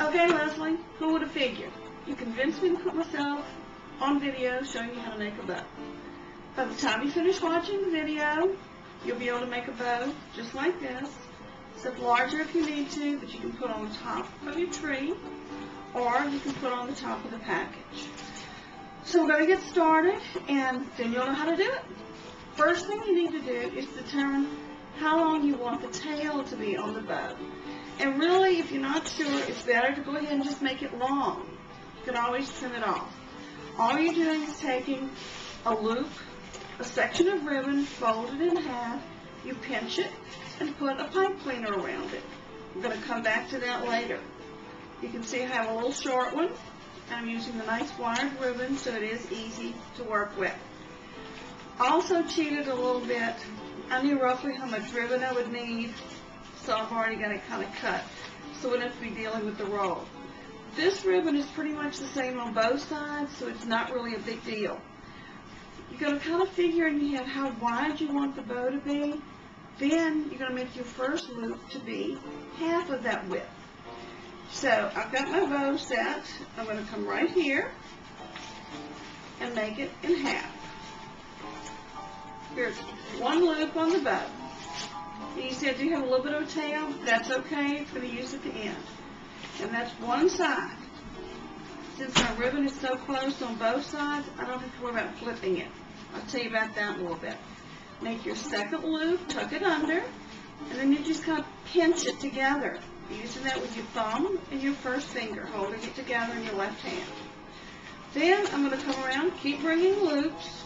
Okay, Leslie, who would have figured? You convinced me to put myself on video showing you how to make a bow. By the time you finish watching the video, you'll be able to make a bow just like this, except larger if you need to, but you can put on the top of your tree, or you can put on the top of the package. So we're going to get started, and then you'll know how to do it. First thing you need to do is determine how long you want the tail to be on the bow. And really, if you're not sure, it's better to go ahead and just make it long. You can always trim it off. All you're doing is taking a loop, a section of ribbon, fold it in half, you pinch it, and put a pipe cleaner around it. I'm going to come back to that later. You can see I have a little short one. I'm using the nice wired ribbon, so it is easy to work with. I also cheated a little bit. I knew roughly how much ribbon I would need, so I've already got it kind of cut, so we don't have to be dealing with the roll. This ribbon is pretty much the same on both sides, so it's not really a big deal. You're going to kind of figure in your head how wide you want the bow to be. Then you're going to make your first loop to be half of that width. So I've got my bow set. I'm going to come right here and make it in half. Here's one loop on the bow. You see I do have a little bit of a tail. That's okay. It's going to use at the end. And that's one side. Since my ribbon is so close on both sides, I don't have to worry about flipping it. I'll tell you about that in a little bit. Make your second loop, tuck it under, and then you just kind of pinch it together, using that with your thumb and your first finger, holding it together in your left hand. Then I'm going to come around, keep bringing loops,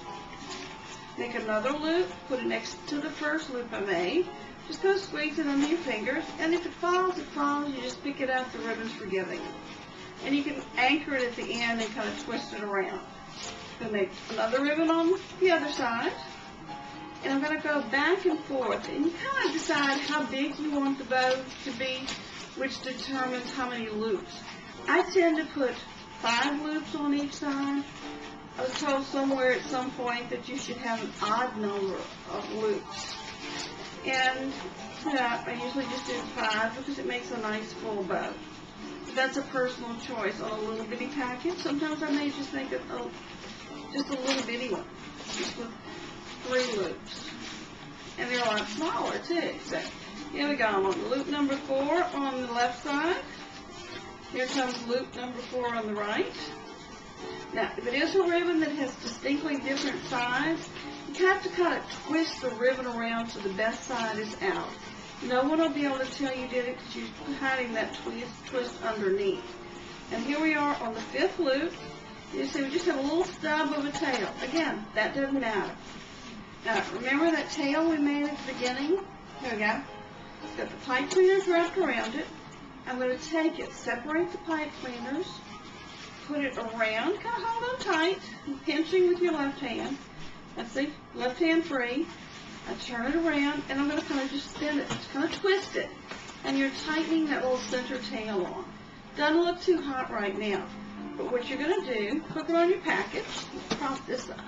make another loop, put it next to the first loop I made. Just go squeeze it under your fingers, and if it falls, it falls. You just pick it up, the ribbon's forgiving. And you can anchor it at the end and kind of twist it around. I'm going to make another ribbon on the other side, and I'm going to go back and forth. And you kind of decide how big you want the bow to be, which determines how many loops. I tend to put 5 loops on each side. I was told somewhere at some point that you should have an odd number of loops. And I usually just do 5 because it makes a nice full bow. That's a personal choice on a little bitty package. Sometimes I may just make it just a little bitty one, just with 3 loops. And they're a lot smaller too. So here we go. I'm on loop number 4 on the left side. Here comes loop number 4 on the right. Now, if it is a ribbon that has distinctly different sides, you have to kind of twist the ribbon around so the best side is out. No one will be able to tell you did it because you're hiding that twist underneath. And here we are on the 5th loop. You see we just have a little stub of a tail. Again, that doesn't matter. Now, remember that tail we made at the beginning? Here we go. It's got the pipe cleaners wrapped around it. I'm going to take it, separate the pipe cleaners, put it around, kind of hold on tight, pinching with your left hand. That's the left hand free. I turn it around, and I'm going to kind of just spin it, just kind of twist it. And you're tightening that little center tail on. Doesn't look too hot right now. But what you're going to do, hook it on your package, prop this up,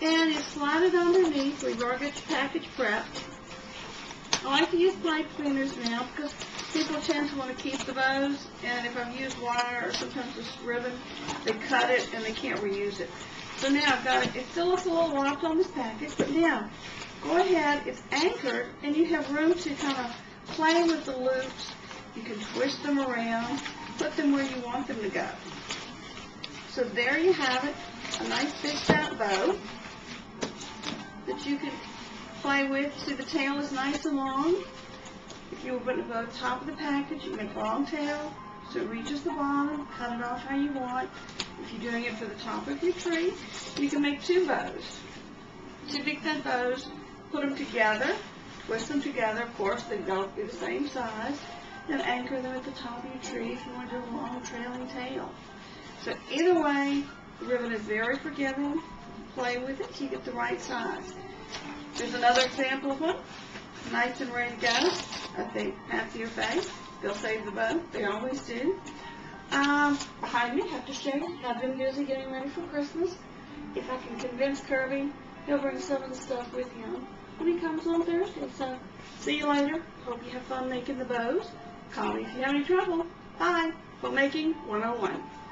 and you slide it underneath where you've already got your package prepped. I like to use pipe cleaners now because people tend to want to keep the bows, and if I've used wire or sometimes this ribbon, they cut it and they can't reuse it. So now I've got it. It still looks a little warped on this package, but now go ahead. It's anchored, and you have room to kind of play with the loops. You can twist them around, put them where you want them to go. So there you have it, a nice big fat bow that you can play with. See, the tail is nice and long. If you were putting it at the top of the package, you make a long tail so it reaches the bottom. Cut it off how you want. If you're doing it for the top of your tree, you can make 2 bows. 2 big fat bows, put them together, twist them together. Of course, they don't be the same size. Then anchor them at the top of your tree if you want to do a long trailing tail. So either way, the ribbon is very forgiving. Play with it till you get the right size. There's another example of one. Nice and ready to go. I think half to your face. They'll save the bow. They always do. Behind me, I have to show you. I've been busy getting ready for Christmas. If I can convince Kirby, he'll bring some of the stuff with him when he comes on Thursday. So, see you later. Hope you have fun making the bows. Call me if you have any trouble. Bye. Quilt Making 101.